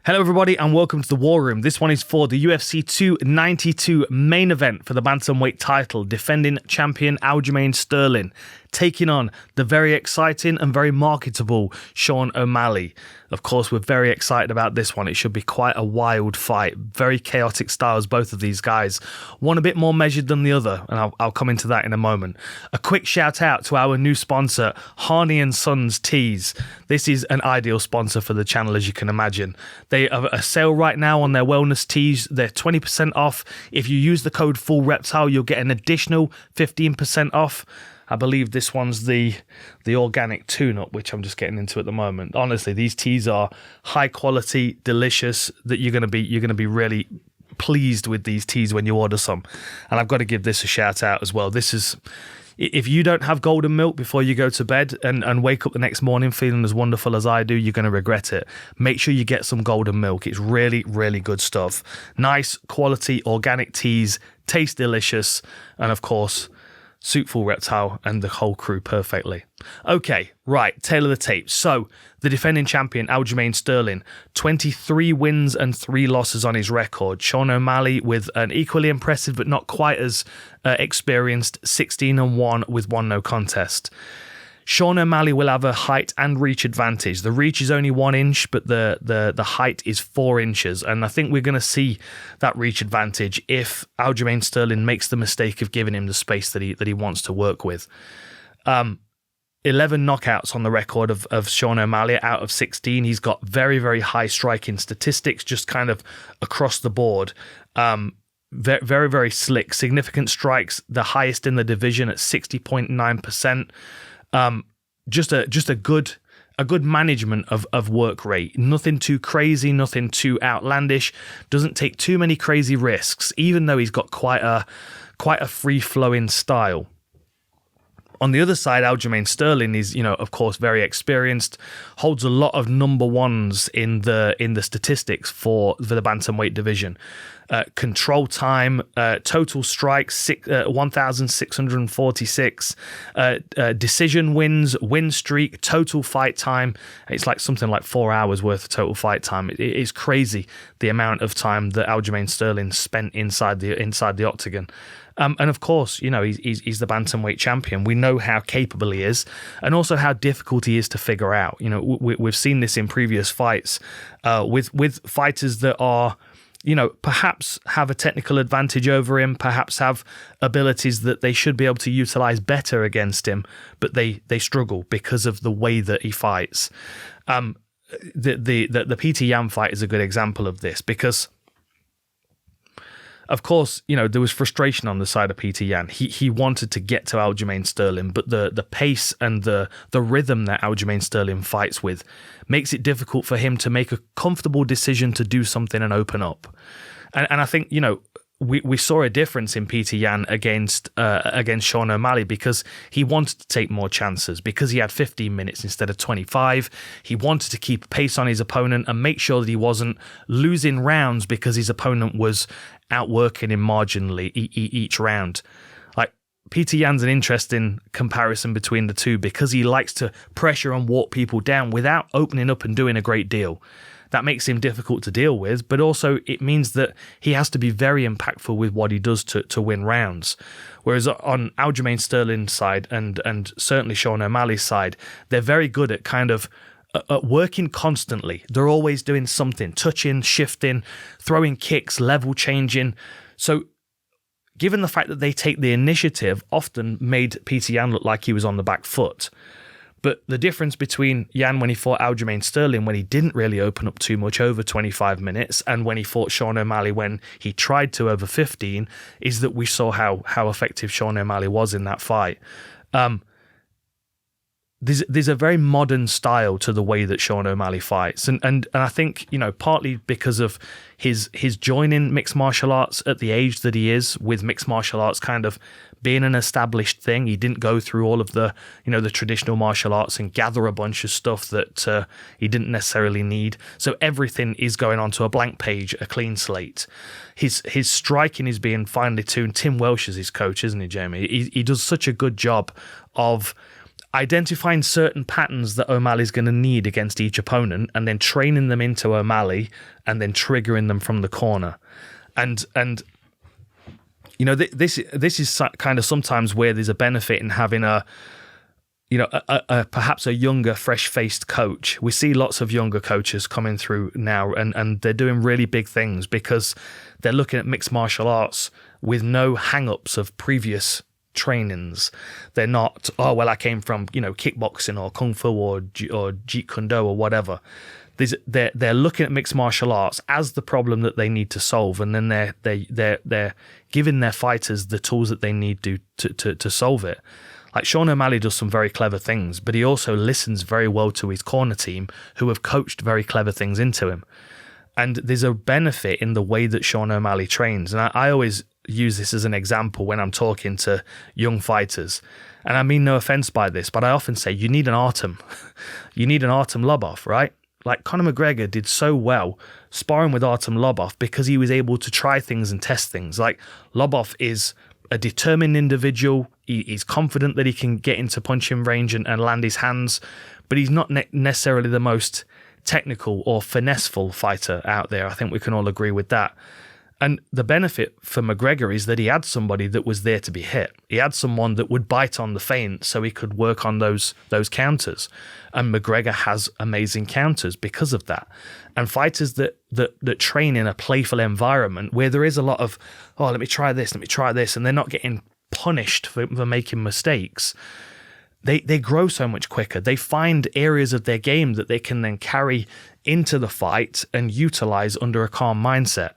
Hello everybody and welcome to the War Room. This one is for the UFC 292 main event for the bantamweight title, defending champion Aljamain Sterling, taking on the very exciting and very marketable Sean O'Malley. Of course, we're very excited about this one. It should be quite a wild fight. Very chaotic styles, both of these guys. One a bit more measured than the other, and I'll come into that in a moment. A quick shout out to our new sponsor, Harney & Sons Tees. This is an ideal sponsor for the channel, as you can imagine. They have a sale right now on their wellness tees. They're 20% off. If you use the code FULLREPTILE, you'll get an additional 15% off. I believe this one's the organic tune-up, which I'm just getting into at the moment. Honestly, these teas are high quality, delicious. That you're gonna be really pleased with these teas when you order some. And I've got to give this a shout out as well. This is, if you don't have golden milk before you go to bed and wake up the next morning feeling as wonderful as I do, you're going to regret it. Make sure you get some golden milk. It's really, really good stuff. Nice quality organic teas, taste delicious, and of course, suit Full Reptile and the whole crew perfectly. Okay, right, tail of the tape. So, the defending champion, Aljamain Sterling, 23 wins and 3 losses on his record. Sean O'Malley with an equally impressive but not quite as experienced 16-1 with 1 no contest. Sean O'Malley will have a height and reach advantage. The reach is only 1 inch, but the height is 4 inches. And I think we're going to see that reach advantage if Aljamain Sterling makes the mistake of giving him the space that he wants to work with. 11 knockouts on the record of Sean O'Malley out of 16. He's got very, very high striking statistics, just kind of across the board. Very, very slick. Significant strikes, the highest in the division at 60.9%. Just a good management of work rate. Nothing too crazy, nothing too outlandish. Doesn't take too many crazy risks, even though he's got quite a free flowing style. On the other side, Aljamain Sterling is, of course, very experienced, holds a lot of number ones in the statistics for the bantamweight division. Control time, total strikes, 1,646, decision wins, win streak, total fight time. It's like something like 4 hours worth of total fight time. It is crazy the amount of time that Aljamain Sterling spent inside the octagon. And of course, he's the bantamweight champion. We know how capable he is, and also how difficult he is to figure out. We've seen this in previous fights with fighters that are, perhaps have a technical advantage over him, perhaps have abilities that they should be able to utilize better against him, but they struggle because of the way that he fights. The Petr Yan fight is a good example of this because, of course, there was frustration on the side of Petr Yan. He wanted to get to Aljamain Sterling, but the pace and the rhythm that Aljamain Sterling fights with makes it difficult for him to make a comfortable decision to do something and open up. And I think, we saw a difference in Petr Yan against Sean O'Malley because he wanted to take more chances, because he had 15 minutes instead of 25. He wanted to keep pace on his opponent and make sure that he wasn't losing rounds because his opponent was outworking him marginally each round. Like, Petr Yan's an interesting comparison between the two because he likes to pressure and walk people down without opening up and doing a great deal. That makes him difficult to deal with, but also it means that he has to be very impactful with what he does to win rounds. Whereas on Aljamain Sterling's side and certainly Sean O'Malley's side, they're very good at kind of working constantly. They're always doing something, touching, shifting, throwing kicks, level changing. So given the fact that they take the initiative, often made Petr Yan look like he was on the back foot. But the difference between Yan when he fought Aljamain Sterling, when he didn't really open up too much over 25 minutes, and when he fought Sean O'Malley when he tried to over 15, is that we saw how effective Sean O'Malley was in that fight. There's a very modern style to the way that Sean O'Malley fights, and I think partly because of his joining mixed martial arts at the age that he is, with mixed martial arts kind of being an established thing. He didn't go through all of the the traditional martial arts and gather a bunch of stuff that he didn't necessarily need. So everything is going onto a blank page, a clean slate. His striking is being finely tuned. Tim Welsh is his coach, isn't he, Jamie? He does such a good job of identifying certain patterns that O'Malley's going to need against each opponent, and then training them into O'Malley, and then triggering them from the corner. And this is kind of sometimes where there's a benefit in having perhaps a younger, fresh-faced coach. We see lots of younger coaches coming through now, and they're doing really big things because they're looking at mixed martial arts with no hang-ups of previous trainings. They're not, I came from kickboxing or kung fu or jeet kune do or whatever. They're looking at mixed martial arts as the problem that they need to solve, and then they're giving their fighters the tools that they need to solve it. Like Sean O'Malley does some very clever things, but he also listens very well to his corner team, who have coached very clever things into him. And there's a benefit in the way that Sean O'Malley trains. And I always use this as an example when I'm talking to young fighters. And I mean no offense by this, but I often say you need an Artem. You need an Artem Lobov, right? Like Conor McGregor did so well sparring with Artem Lobov because he was able to try things and test things. Like Lobov is a determined individual. He's confident that he can get into punching range and land his hands, but he's not necessarily the most technical or finesseful fighter out there. I think we can all agree with that. And the benefit for McGregor is that he had somebody that was there to be hit. He had someone that would bite on the feint so he could work on those counters. And McGregor has amazing counters because of that. And fighters that train in a playful environment where there is a lot of, let me try this, and they're not getting punished for making mistakes, they grow so much quicker. They find areas of their game that they can then carry into the fight and utilize under a calm mindset.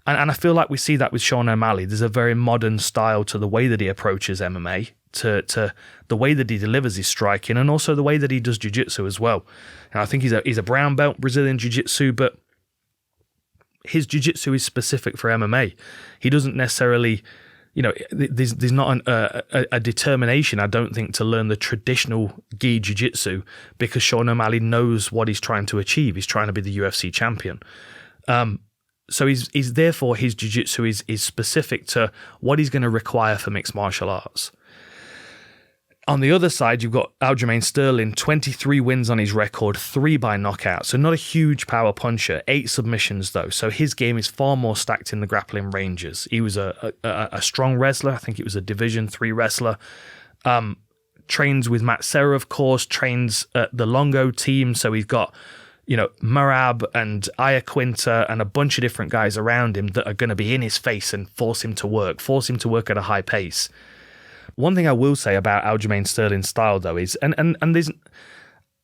And I feel like we see that with Sean O'Malley. There's a very modern style to the way that he approaches MMA, to the way that he delivers his striking, and also the way that he does jiu-jitsu as well. And I think he's a brown belt Brazilian jiu-jitsu, but his jiu-jitsu is specific for MMA. He doesn't necessarily, there's not a determination, I don't think, to learn the traditional gi jiu-jitsu because Sean O'Malley knows what he's trying to achieve. He's trying to be the UFC champion. So he's therefore his jiu-jitsu is specific to what he's going to require for mixed martial arts. On the other side, you've got Aljamain Sterling, 23 wins on his record, 3 by knockout. So not a huge power puncher, 8 submissions though. So his game is far more stacked in the grappling ranges. He was a strong wrestler. I think it was a Division 3 wrestler. Trains with Matt Serra, of course, trains at the Longo team. So he's got Marab and Iaquinta and a bunch of different guys around him that are going to be in his face and force him to work at a high pace. One thing I will say about Aljamain Sterling's style though is, and there's,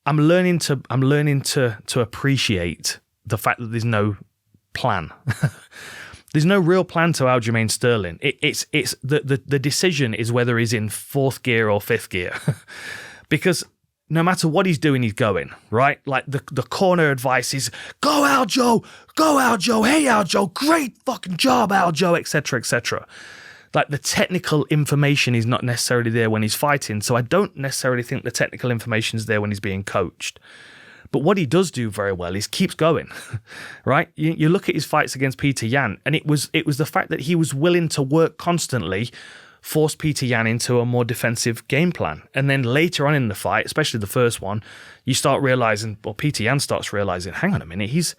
I'm learning to appreciate the fact that there's no plan. There's no real plan to Aljamain Sterling. It's the decision is whether he's in 4th gear or 5th gear, because no matter what he's doing, he's going, right? Like the corner advice is, go Aljo, hey Aljo, great fucking job Aljo, etc., etc. Like the technical information is not necessarily there when he's fighting, so I don't necessarily think the technical information is there when he's being coached. But what he does do very well is keeps going, right? You look at his fights against Peter Yan, and it was the fact that he was willing to work constantly, force Peter Yan into a more defensive game plan. And then later on in the fight, especially the first one, you start realizing, or Peter Yan starts realizing, hang on a minute, he's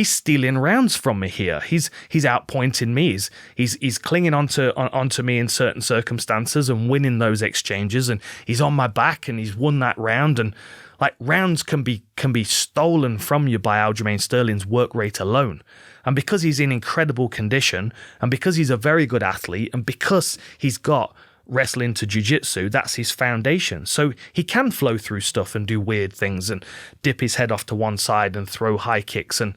stealing rounds from me here. He's outpointing me. He's clinging onto me in certain circumstances and winning those exchanges, and he's on my back and he's won that round. And like rounds can be stolen from you by Aljamain Sterling's work rate alone. And because he's in incredible condition, and because he's a very good athlete, and because he's got wrestling to jiu-jitsu, that's his foundation. So he can flow through stuff and do weird things and dip his head off to one side and throw high kicks, and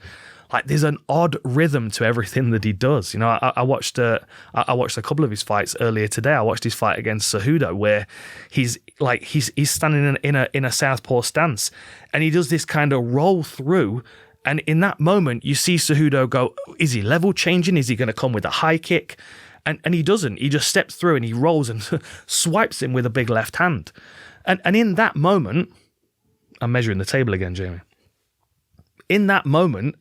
like there's an odd rhythm to everything that he does. I watched a couple of his fights earlier today. I watched his fight against Cejudo where he's standing in a southpaw stance, and he does this kind of roll through. And in that moment, you see Cejudo go, is he level changing? Is he going to come with a high kick? And he doesn't. He just steps through and he rolls and swipes him with a big left hand. And in that moment, I'm measuring the table again, Jamie. In that moment,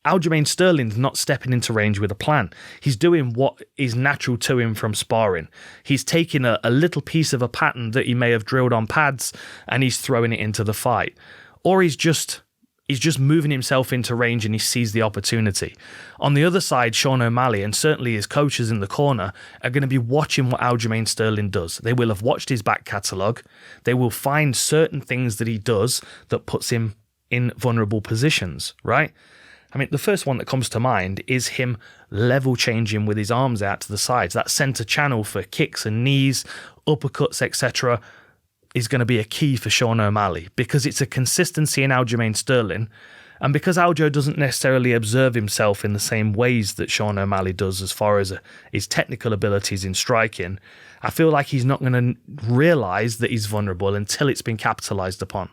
Aljamain Sterling's not stepping into range with a plan. He's doing what is natural to him from sparring. He's taking a little piece of a pattern that he may have drilled on pads and he's throwing it into the fight. Or he's just moving himself into range and he sees the opportunity. On the other side, Sean O'Malley and certainly his coaches in the corner are going to be watching what Aljamain Sterling does. They will have watched his back catalogue. They will find certain things that he does that puts him in vulnerable positions, right? I mean, the first one that comes to mind is him level changing with his arms out to the sides. That centre channel for kicks and knees, uppercuts, etc. is going to be a key for Sean O'Malley because it's a consistency in Aljamain Sterling, and because Aljo doesn't necessarily observe himself in the same ways that Sean O'Malley does as far as his technical abilities in striking, I feel like he's not going to realise that he's vulnerable until it's been capitalised upon.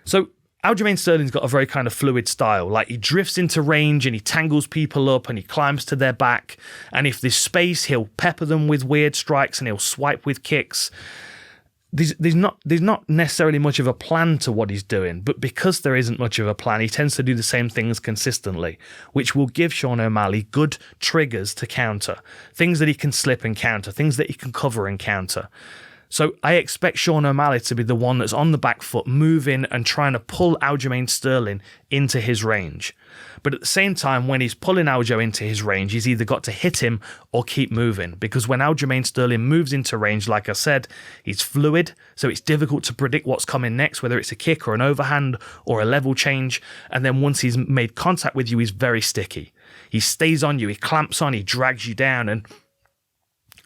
So Aljamain Sterling's got a very kind of fluid style. Like, he drifts into range and he tangles people up and he climbs to their back. And if there's space, he'll pepper them with weird strikes and he'll swipe with kicks. There's not necessarily much of a plan to what he's doing, but because there isn't much of a plan, he tends to do the same things consistently, which will give Sean O'Malley good triggers to counter. Things that he can slip and counter, things that he can cover and counter. So I expect Sean O'Malley to be the one that's on the back foot, moving and trying to pull Aljamain Sterling into his range. But at the same time, when he's pulling Aljo into his range, he's either got to hit him or keep moving. Because when Aljamain Sterling moves into range, like I said, he's fluid, so it's difficult to predict what's coming next, whether it's a kick or an overhand or a level change. And then once he's made contact with you, he's very sticky. He stays on you, he clamps on, he drags you down, and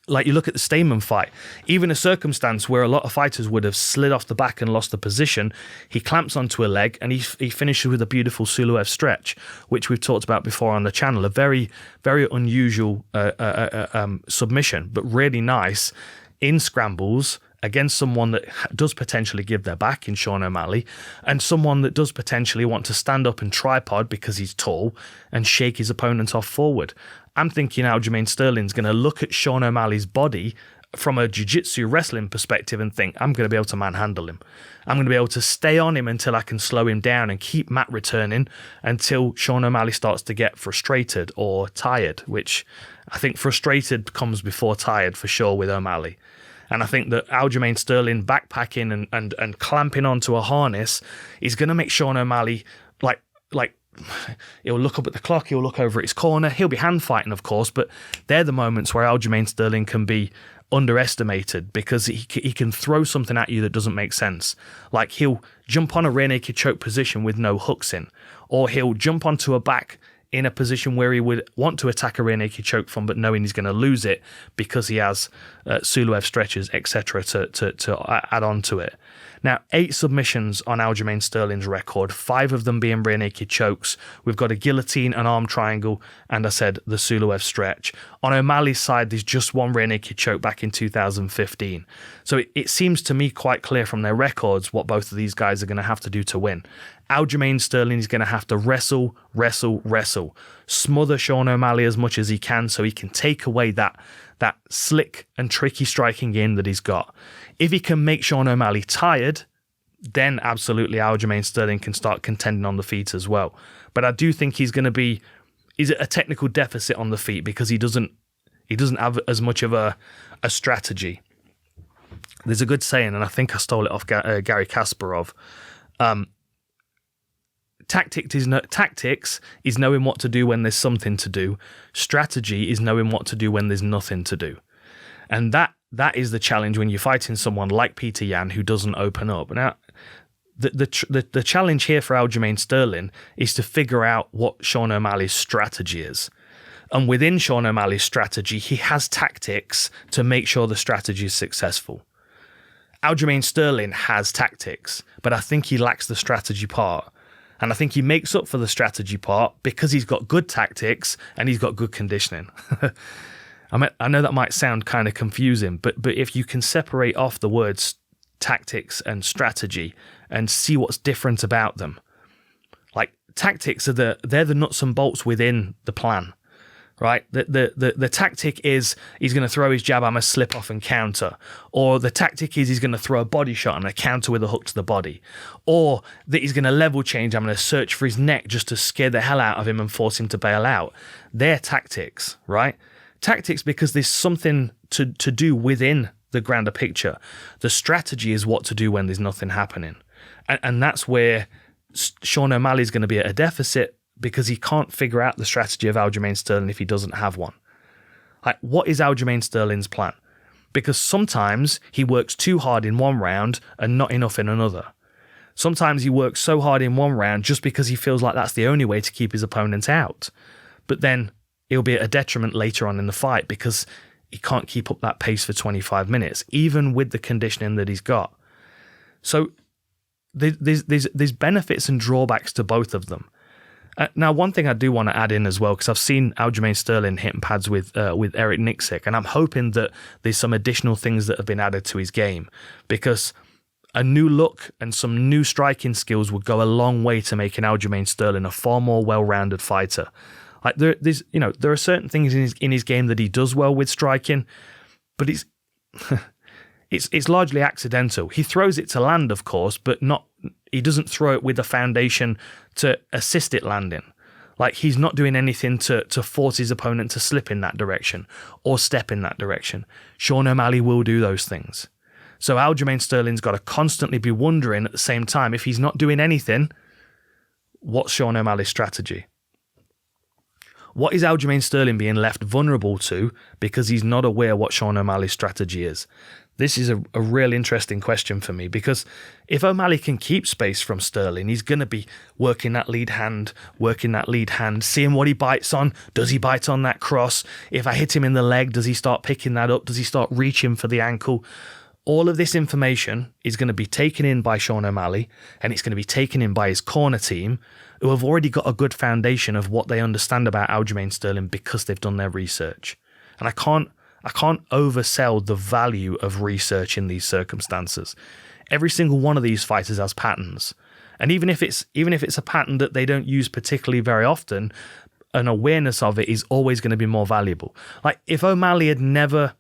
like you look at the Stamen fight, even a circumstance where a lot of fighters would have slid off the back and lost the position, he clamps onto a leg and he finishes with a beautiful Suloev stretch, which we've talked about before on the channel. A very, very unusual submission, but really nice in scrambles against someone that does potentially give their back in Sean O'Malley, and someone that does potentially want to stand up and tripod because he's tall and shake his opponent off forward. I'm thinking Aljamain Sterling's going to look at Sean O'Malley's body from a jiu-jitsu wrestling perspective and think, I'm going to be able to manhandle him. I'm going to be able to stay on him until I can slow him down and keep mat returning until Sean O'Malley starts to get frustrated or tired, which I think frustrated comes before tired for sure with O'Malley. And I think that Aljamain Sterling backpacking and clamping onto a harness is going to make Sean O'Malley like he'll look up at the clock, he'll look over at his corner, he'll be hand fighting, of course, but they're the moments where Aljamain Sterling can be underestimated because he can throw something at you that doesn't make sense. Like, he'll jump on a rear naked choke position with no hooks in, or he'll jump onto a back in a position where he would want to attack a rear naked choke from, but knowing he's going to lose it because he has Suloev stretches, etc. to add on to it. Now, 8 submissions on Aljamain Sterling's record, 5 of them being rear naked chokes. We've got a guillotine, an arm triangle, and I said the Suloev stretch. On O'Malley's side, there's just one rear naked choke back in 2015. So it seems to me quite clear from their records what both of these guys are going to have to do to win. Aljamain Sterling is going to have to wrestle, smother Sean O'Malley as much as he can so he can take away that slick and tricky striking game that he's got. If he can make Sean O'Malley tired, then absolutely Aljamain Sterling can start contending on the feet as well. But I do think he's at a technical deficit on the feet because he doesn't have as much of a strategy. There's a good saying, and I think I stole it off Gary Kasparov. Tactics is knowing what to do when there's something to do. Strategy is knowing what to do when there's nothing to do. And that is the challenge when you're fighting someone like Peter Yan who doesn't open up. Now, the challenge here for Aljamain Sterling is to figure out what Sean O'Malley's strategy is. And within Sean O'Malley's strategy, he has tactics to make sure the strategy is successful. Aljamain Sterling has tactics, but I think he lacks the strategy part. And I think he makes up for the strategy part because he's got good tactics and he's got good conditioning. I know that might sound kind of confusing, but if you can separate off the words tactics and strategy and see what's different about them, like tactics they're the nuts and bolts within the plan, right? The tactic is he's going to throw his jab, I'm going to slip off and counter. Or the tactic is he's going to throw a body shot and a counter with a hook to the body. Or that he's going to level change, I'm going to search for his neck just to scare the hell out of him and force him to bail out. They're tactics, right? Tactics because there's something to do within the grander picture. The strategy is what to do when there's nothing happening. And that's where Sean O'Malley's going to be at a deficit, because he can't figure out the strategy of Aljamain Sterling if he doesn't have one. Like, what is Aljamain Sterling's plan? Because sometimes he works too hard in one round and not enough in another. Sometimes he works so hard in one round just because he feels like that's the only way to keep his opponent out. But then he'll be at a detriment later on in the fight because he can't keep up that pace for 25 minutes, even with the conditioning that he's got. So there's benefits and drawbacks to both of them. Now, one thing I do want to add in as well, because I've seen Aljamain Sterling hitting pads with Eric Nicksick, and I'm hoping that there's some additional things that have been added to his game, because a new look and some new striking skills would go a long way to making Aljamain Sterling a far more well-rounded fighter. Like there are certain things in his game that he does well with striking, but it's largely accidental. He throws it to land, of course, but he doesn't throw it with a foundation to assist it landing. Like, he's not doing anything to force his opponent to slip in that direction or step in that direction. Sean O'Malley will do those things. So Aljamain Sterling's got to constantly be wondering at the same time, if he's not doing anything, what's Sean O'Malley's strategy? What is Aljamain Sterling being left vulnerable to because he's not aware what Sean O'Malley's strategy is? This is a real interesting question for me, because if O'Malley can keep space from Sterling, he's going to be working that lead hand, seeing what he bites on. Does he bite on that cross? If I hit him in the leg, does he start picking that up? Does he start reaching for the ankle? All of this information is going to be taken in by Sean O'Malley, and it's going to be taken in by his corner team, who have already got a good foundation of what they understand about Aljamain Sterling because they've done their research. And I can't oversell the value of research in these circumstances. Every single one of these fighters has patterns. And even if it's a pattern that they don't use particularly very often, an awareness of it is always going to be more valuable. Like, if O'Malley had never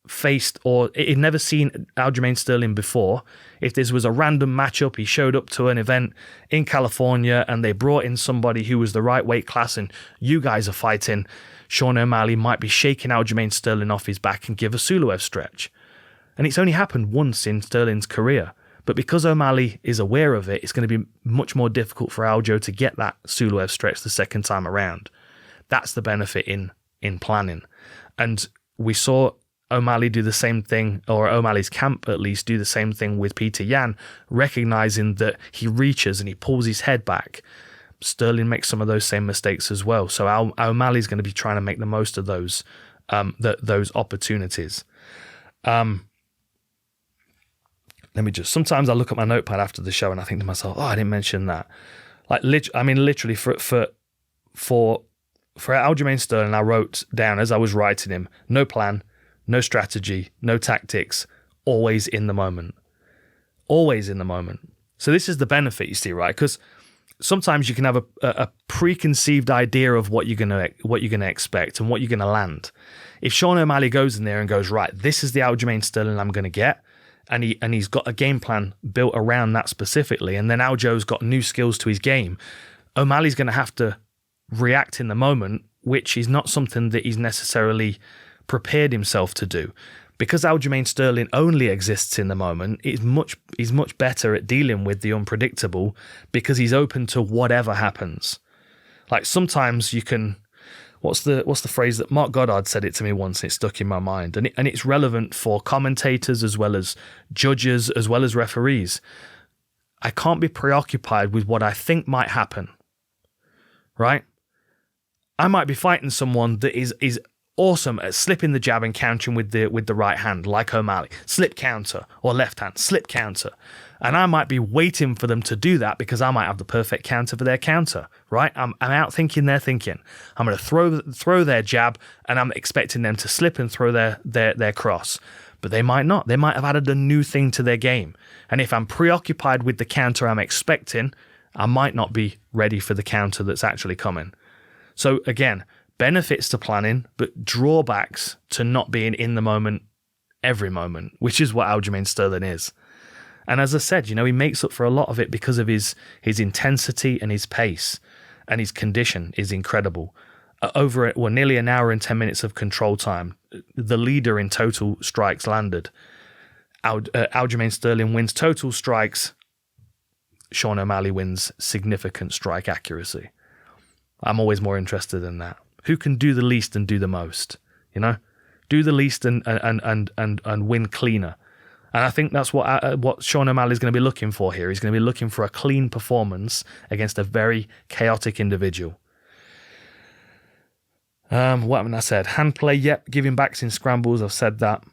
faced or he'd never seen Aljamain Sterling before, if this was a random matchup, he showed up to an event in California and they brought in somebody who was the right weight class and you guys are fighting, Sean O'Malley might be shaking Aljamain Sterling off his back and give a Suloev stretch. And it's only happened once in Sterling's career. But because O'Malley is aware of it, it's going to be much more difficult for Aljo to get that Suloev stretch the second time around. That's the benefit in planning. And we saw O'Malley do the same thing, or O'Malley's camp at least do the same thing with Peter Yan, recognizing that he reaches and he pulls his head back. Sterling makes some of those same mistakes as well. So O'Malley's going to be trying to make the most of those opportunities. Sometimes I look at my notepad after the show and I think to myself, oh, I didn't mention that. Like, literally for Aljamain Sterling, I wrote down as I was writing him, no plan, no strategy, no tactics, always in the moment. Always in the moment. So this is the benefit, you see, right? Because sometimes you can have a preconceived idea of what you're gonna expect and what you're gonna land. If Sean O'Malley goes in there and goes, right, this is the Aljamain Sterling I'm gonna get, and he's got a game plan built around that specifically, and then Aljo's got new skills to his game, O'Malley's gonna have to react in the moment, which is not something that he's necessarily prepared himself to do. Because Aljamain Sterling only exists in the moment, he's much better at dealing with the unpredictable because he's open to whatever happens. Like, sometimes you can, what's the phrase that Mark Goddard said it to me once, and it stuck in my mind, and it's relevant for commentators as well as judges as well as referees. I can't be preoccupied with what I think might happen, right? I might be fighting someone that is awesome at slipping the jab and countering with the right hand, like O'Malley. Slip counter, or left hand, slip counter. And I might be waiting for them to do that because I might have the perfect counter for their counter, right? I'm out thinking their thinking. I'm going to throw their jab and I'm expecting them to slip and throw their cross. But they might not. They might have added a new thing to their game. And if I'm preoccupied with the counter I'm expecting, I might not be ready for the counter that's actually coming. So again, benefits to planning, but drawbacks to not being in the moment every moment, which is what Aljamain Sterling is. And as I said, he makes up for a lot of it because of his intensity and his pace, and his condition is incredible. Over nearly an hour and 10 minutes of control time, the leader in total strikes landed. Aljamain Sterling wins total strikes. Sean O'Malley wins significant strike accuracy. I'm always more interested in that. Who can do the least and do the most? Do the least and win cleaner. And I think that's what Sean O'Malley is going to be looking for here. He's going to be looking for a clean performance against a very chaotic individual. What haven't I said? Hand play, yep. Giving backs in scrambles, I've said that.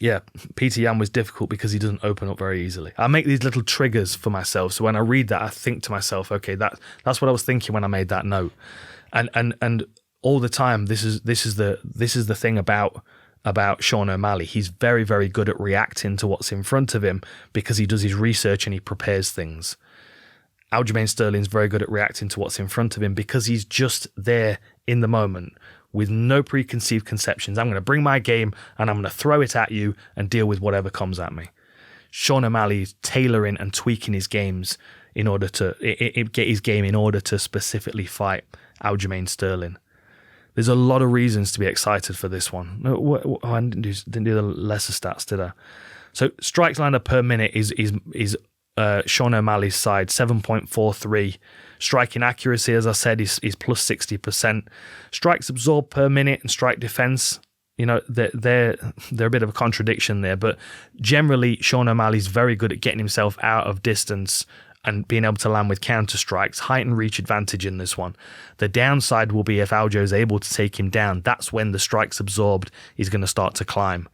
Yeah, Peter Yan was difficult because he doesn't open up very easily. I make these little triggers for myself, so when I read that, I think to myself, okay, that's what I was thinking when I made that note. And all the time, this is the thing about Sean O'Malley. He's very, very good at reacting to what's in front of him because he does his research and he prepares things. Aljamain Sterling's very good at reacting to what's in front of him because he's just there in the moment with no preconceived conceptions. I'm going to bring my game and I'm going to throw it at you and deal with whatever comes at me. Sean O'Malley is tailoring and tweaking his games in order to get his game in order to specifically fight Aljamain Sterling. There's a lot of reasons to be excited for this one. I didn't do the lesser stats, did I? So strikes landed per minute is Sean O'Malley's side, 7.43. Striking accuracy, as I said, is plus 60%. Strikes absorbed per minute and strike defense, they're a bit of a contradiction there, but generally Sean O'Malley's very good at getting himself out of distance and being able to land with counter strikes. Height and reach advantage in this one. The downside will be if Aljo is able to take him down, that's when the strikes absorbed is going to start to climb.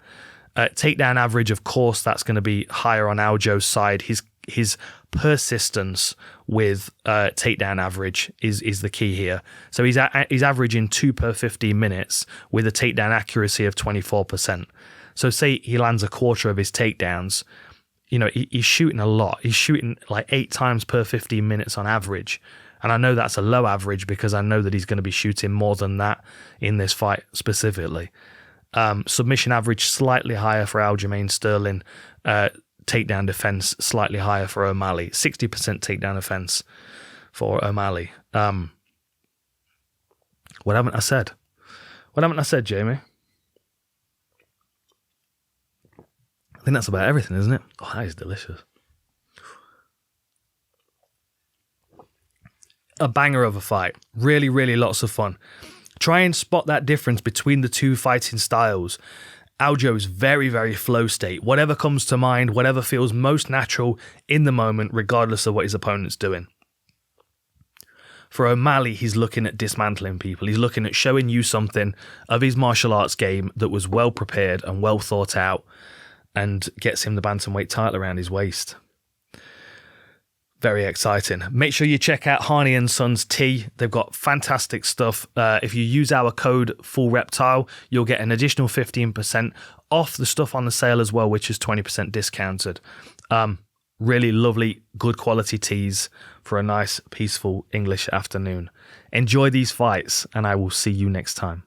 Takedown average, of course, that's going to be higher on Aljo's side. His persistence with takedown average is the key here. So he's averaging 2 per 15 minutes with a takedown accuracy of 24%. So say he lands a quarter of his takedowns, he's shooting a lot. He's shooting like 8 times per 15 minutes on average. And I know that's a low average because I know that he's going to be shooting more than that in this fight specifically. Submission average slightly higher for Aljamain Sterling. Takedown defense slightly higher for O'Malley. 60% takedown defense for O'Malley. What haven't I said? What haven't I said, Jamie? I think that's about everything, isn't it? Oh, that is delicious. A banger of a fight. Really, really lots of fun. Try and spot that difference between the two fighting styles. Aljo's very, very flow state. Whatever comes to mind, whatever feels most natural in the moment, regardless of what his opponent's doing. For O'Malley, he's looking at dismantling people. He's looking at showing you something of his martial arts game that was well prepared and well thought out and gets him the bantamweight title around his waist. Very exciting. Make sure you check out Harney & Sons Tea. They've got fantastic stuff. If you use our code FULLREPTILE, you'll get an additional 15% off the stuff on the sale as well, which is 20% discounted. Really lovely, good quality teas for a nice, peaceful English afternoon. Enjoy these fights, and I will see you next time.